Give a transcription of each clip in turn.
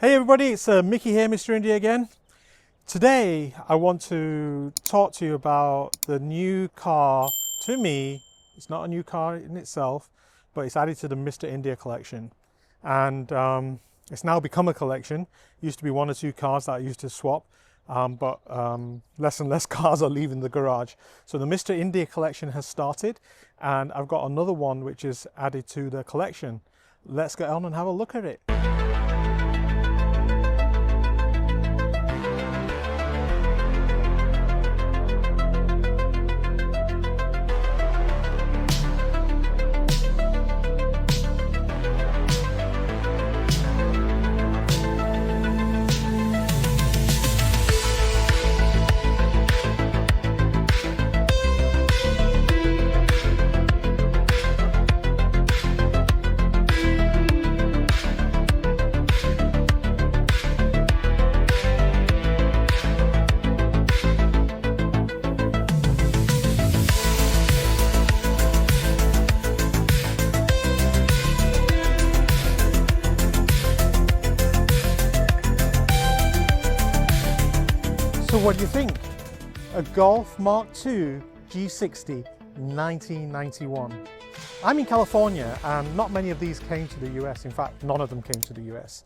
Hey everybody, it's Mickey here, Mr. India again. Today I want to talk to you about the new car. To me, it's not a new car in itself, but it's added to the Mr. India collection. And it's now become a collection. It used to be one or two cars that I used to swap, but less and less cars are leaving the garage. So the Mr. India collection has started, and I've got another one which is added to the collection. Let's get on and have a look at it. So what do you think? A Golf Mark II G60 1991. I'm in California and not many of these came to the US. In fact, none of them came to the US.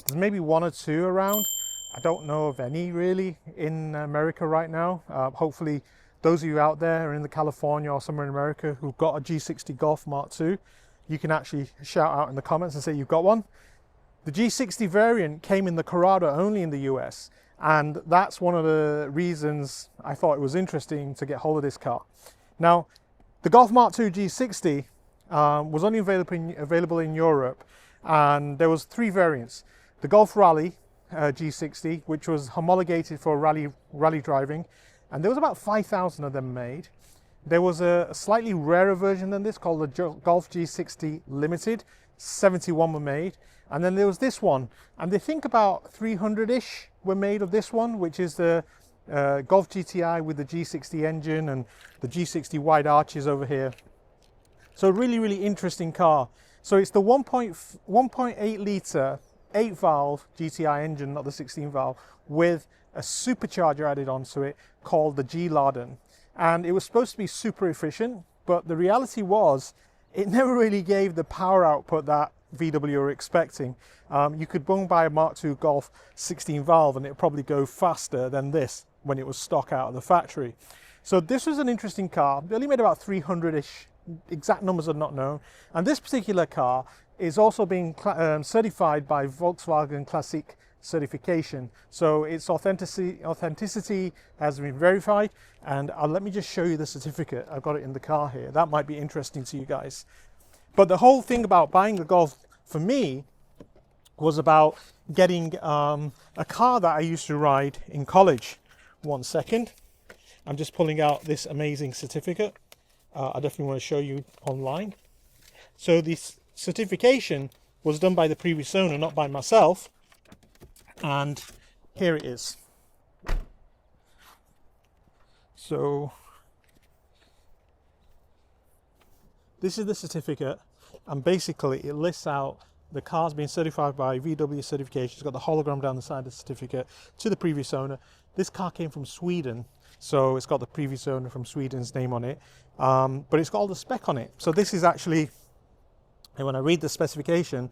There's maybe one or two around. I don't know of any really in America right now. Hopefully those of you out there are in the California or somewhere in America who've got a G60 Golf Mark II, you can actually shout out in the comments and say you've got one. The G60 variant came in the Corrado only in the US. And that's one of the reasons I thought it was interesting to get hold of this car. Now, the Golf Mark II G60 was only available in Europe, and there was three variants. The Golf Rallye G60, which was homologated for rally driving, and there was about 5,000 of them made. There was a slightly rarer version than this called the Golf G60 Limited, 71 were made. And then there was this one, and they think about 300-ish were made of this one, which is the Golf GTi with the G60 engine and the G60 wide arches over here. So really, really interesting car. So it's the 1.8 litre, 8 valve GTi engine, not the 16 valve, with a supercharger added onto it called the G-Laden. And it was supposed to be super efficient, but the reality was it never really gave the power output that VW were expecting. You could go and buy a Mark II Golf 16 valve and it would probably go faster than this when it was stock out of the factory. So this was an interesting car. They only made about 300-ish, exact numbers are not known. And this particular car is also being certified by Volkswagen Classic certification. So its authenticity has been verified, and let me just show you the certificate. I've got it in the car here. That might be interesting to you guys. But the whole thing about buying the Golf for me was about getting a car that I used to ride in college. One second. I'm just pulling out this amazing certificate. I definitely want to show you online. So this certification was done by the previous owner, not by myself. And here it is. So this is the certificate, and basically it lists out the car's been certified by VW certification. It's got the hologram down the side of the certificate to the previous owner. This car came from Sweden, so it's got the previous owner from Sweden's name on it, but it's got all the spec on it. So this is actually, and when I read the specification,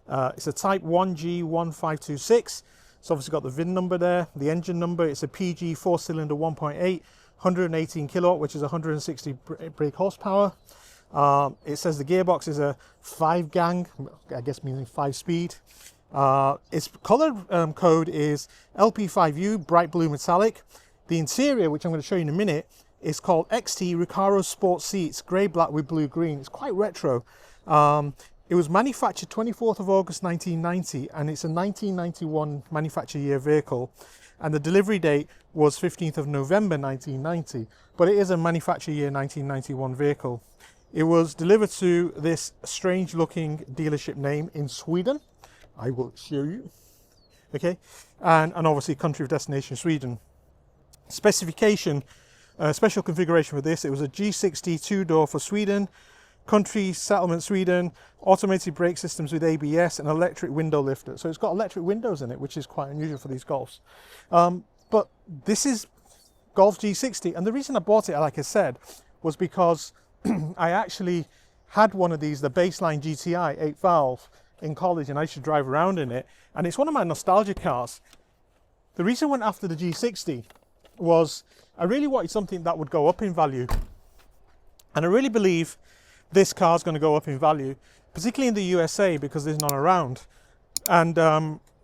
it's a Type 1G1526. It's obviously got the VIN number there, the engine number. It's a PG 4-cylinder 1.8, 118 kilowatt, which is 160 brake horsepower. It says the gearbox is a 5-gang, I guess meaning 5-speed. Its color code is LP5U, bright blue metallic. The interior, which I'm going to show you in a minute, is called XT Recaro Sport Seats, grey black with blue green. It's quite retro. It was manufactured 24th of August 1990, and it's a 1991 manufacture year vehicle, and the delivery date was 15th of November 1990, but it is a manufacture year 1991 vehicle. It was delivered to this strange looking dealership name in Sweden. I will show you. Okay, and obviously country of destination Sweden. Specification, special configuration for this, it was a G60 two-door for Sweden, country settlement Sweden, automated brake systems with ABS and electric window lifter. So it's got electric windows in it, which is quite unusual for these Golfs. But this is Golf G60, and the reason I bought it, like I said, was because I actually had one of these, the baseline GTi 8 valve, in college, and I used to drive around in it, and it's one of my nostalgia cars. The reason I went after the G60 was I really wanted something that would go up in value, and I really believe this car is going to go up in value, particularly in the USA, because there's none around. And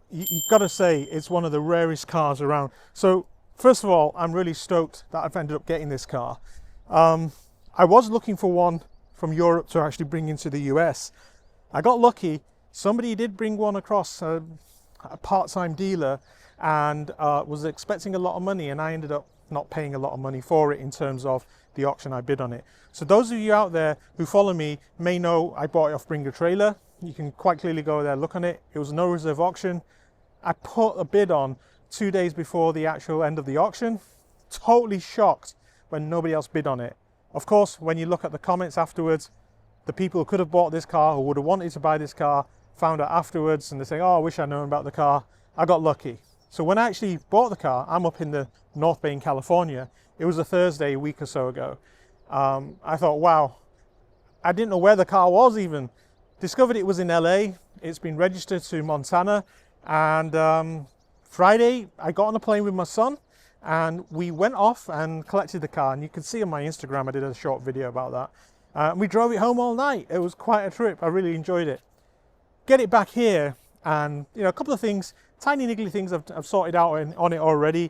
you've got to say it's one of the rarest cars around. So first of all, I'm really stoked that I've ended up getting this car. I was looking for one from Europe to actually bring into the US. I got lucky. Somebody did bring one across, a part-time dealer, and was expecting a lot of money, and I ended up not paying a lot of money for it in terms of the auction I bid on it. So those of you out there who follow me may know I bought it off Bring a Trailer. You can quite clearly go there, look on it. It was a no reserve auction. I put a bid on 2 days before the actual end of the auction. Totally shocked when nobody else bid on it. Of course, when you look at the comments afterwards, the people who could have bought this car, who would have wanted to buy this car, found out afterwards, and they say, oh, I wish I'd known about the car. I got lucky. So when I actually bought the car, I'm up in the North Bay in California. It was a Thursday a week or so ago. I thought, wow, I didn't know where the car was even. Discovered it was in LA. It's been registered to Montana. And Friday, I got on a plane with my son, and we went off and collected the car. And you can see on my Instagram, I did a short video about that. We drove it home all night. It was quite a trip. I really enjoyed it. Get it back here, and a couple of things, tiny niggly things I've sorted out on it already.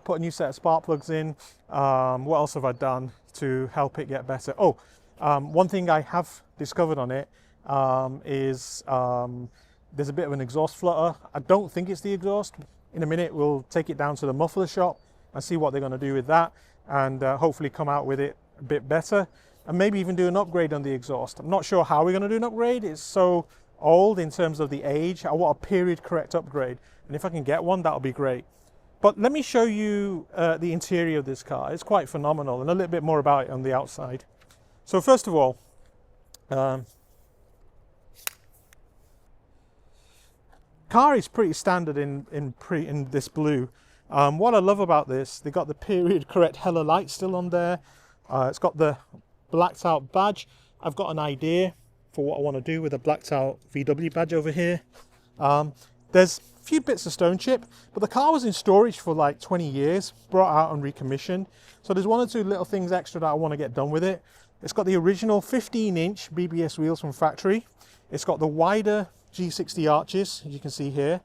Put a new set of spark plugs in. What else have I done to help it get better? Oh, one thing I have discovered on it is there's a bit of an exhaust flutter. I don't think it's the exhaust. In a minute, we'll take it down to the muffler shop and see what they're going to do with that, and hopefully come out with it a bit better, and maybe even do an upgrade on the exhaust. I'm not sure how we're going to do an upgrade. It's so old in terms of the age. I want a period correct upgrade, and if I can get one, that'll be great. But let me show you the interior of this car. It's quite phenomenal, and a little bit more about it on the outside. So first of all, car is pretty standard in this blue. What I love about this, they got the period correct Hella light still on there. It's got the blacked out badge. I've got an idea for what I want to do with a blacked out VW badge over here. There's a few bits of stone chip, but the car was in storage for like 20 years, brought out and recommissioned. So there's one or two little things extra that I want to get done with it. It's got the original 15-inch BBS wheels from factory. It's got the wider G60 arches, as you can see here,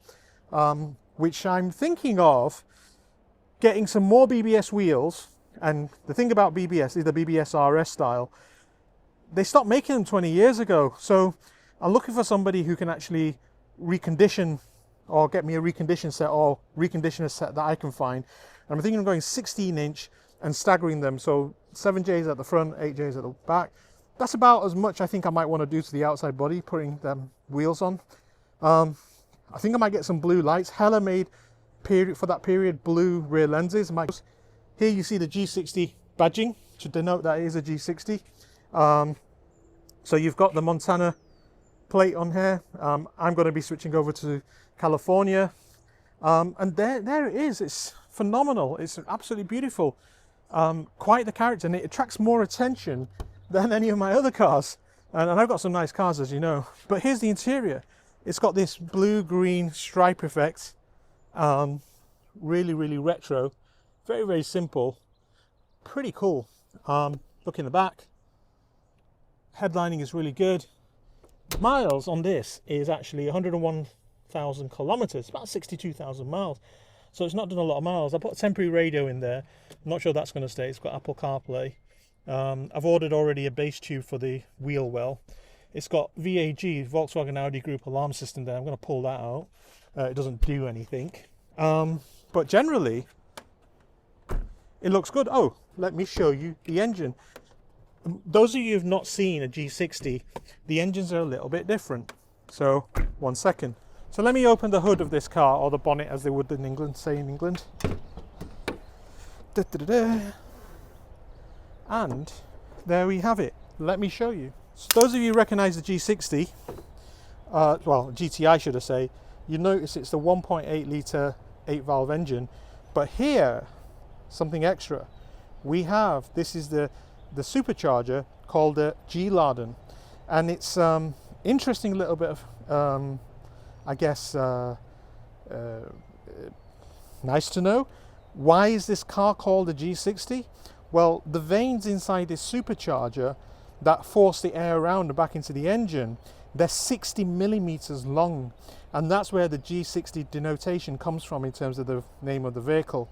which I'm thinking of getting some more BBS wheels. And the thing about BBS is the BBS RS style. They stopped making them 20 years ago. So I'm looking for somebody who can actually recondition, or get me a recondition set, or reconditioner set that I can find. And I'm thinking of going 16-inch and staggering them. So 7Js at the front, 8Js at the back. That's about as much I think I might want to do to the outside body, putting them wheels on. I think I might get some blue lights. Hella made for that period blue rear lenses. Here you see the G60 badging to denote that it is a G60. So you've got the Montana plate on here. I'm going to be switching over to California, and there it is. It's phenomenal. It's absolutely beautiful. Quite the character, and it attracts more attention than any of my other cars. And I've got some nice cars, as you know. But here's the interior. It's got this blue-green stripe effect. Really, really retro. Very, very simple. Pretty cool. Look in the back. Headlining is really good. Miles on this is actually 101,000 kilometers, about 62,000 miles. So it's not done a lot of miles. I put a temporary radio in there. I'm not sure that's going to stay. It's got Apple CarPlay. I've ordered already a base tube for the wheel well. It's got VAG, Volkswagen Audi Group alarm system there. I'm going to pull that out. It doesn't do anything. But generally, it looks good. Oh, let me show you the engine. Those of you who've not seen a G60, the engines are a little bit different. So, one second. So let me open the hood of this car, or the bonnet as they would in England, say in England. And there we have it. Let me show you. So those of you who recognize the G60, well, GTI should I say, you notice it's the 1.8 litre 8 valve engine, but here, something extra. We have, this is the supercharger called a G-Laden, and it's interesting little bit of, I guess, nice to know. Why is this car called a G60? Well, the vanes inside this supercharger that force the air around and back into the engine, they're 60 millimeters long, and that's where the G60 denotation comes from in terms of the name of the vehicle.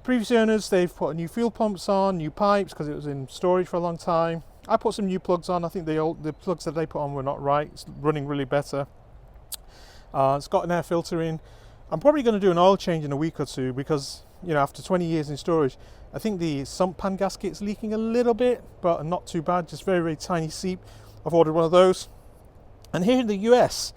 Previous owners, they've put new fuel pumps on, new pipes because it was in storage for a long time. I put some new plugs on. I think the plugs that they put on were not right. It's running really better. It's got an air filter in. I'm probably going to do an oil change in a week or two because, you know, after 20 years in storage, I think the sump pan gasket's leaking a little bit, but not too bad, just very, very tiny seep. I've ordered one of those. And here in the US,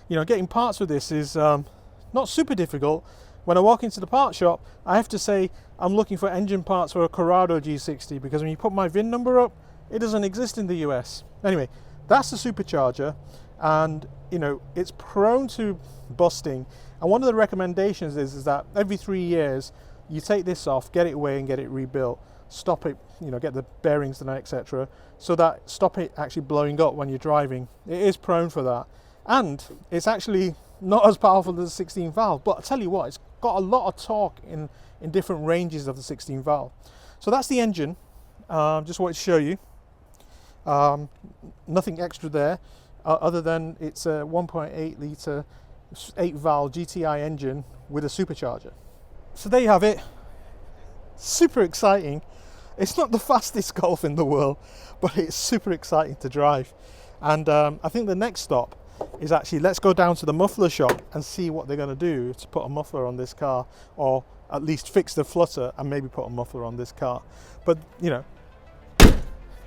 you know, getting parts for this is not super difficult. When I walk into the parts shop, I have to say I'm looking for engine parts for a Corrado G60 because when you put my VIN number up, it doesn't exist in the US. Anyway, that's the supercharger, and you know, it's prone to busting. And one of the recommendations is that every 3 years you take this off, get it away and get it rebuilt, stop it, you know, get the bearings done, etc., so that stop it actually blowing up when you're driving. It is prone for that, and it's actually not as powerful as the 16 valve, but I tell you what, it's got a lot of torque in different ranges of the 16 valve. So that's the engine. Just wanted to show you. Nothing extra there other than it's a 1.8 litre 8 valve GTI engine with a supercharger. So there you have it. Super exciting. It's not the fastest Golf in the world, but it's super exciting to drive. And I think the next stop is actually, let's go down to the muffler shop and see what they're going to do to put a muffler on this car, or at least fix the flutter and maybe put a muffler on this car. But you know,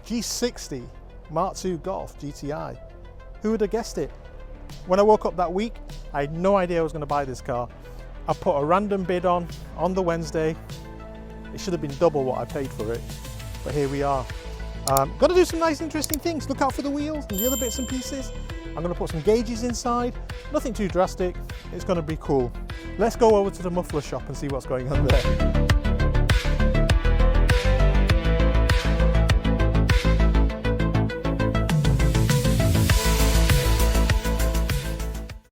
G60 Mark II Golf GTI, who would have guessed it? When I woke up that week, I had no idea I was going to buy this car. I put a random bid on the Wednesday. It should have been double what I paid for it, but here we are. Got to do some nice interesting things. Look out for the wheels and the other bits and pieces. I'm going to put some gauges inside, nothing too drastic. It's going to be cool. Let's go over to the muffler shop and see what's going on there.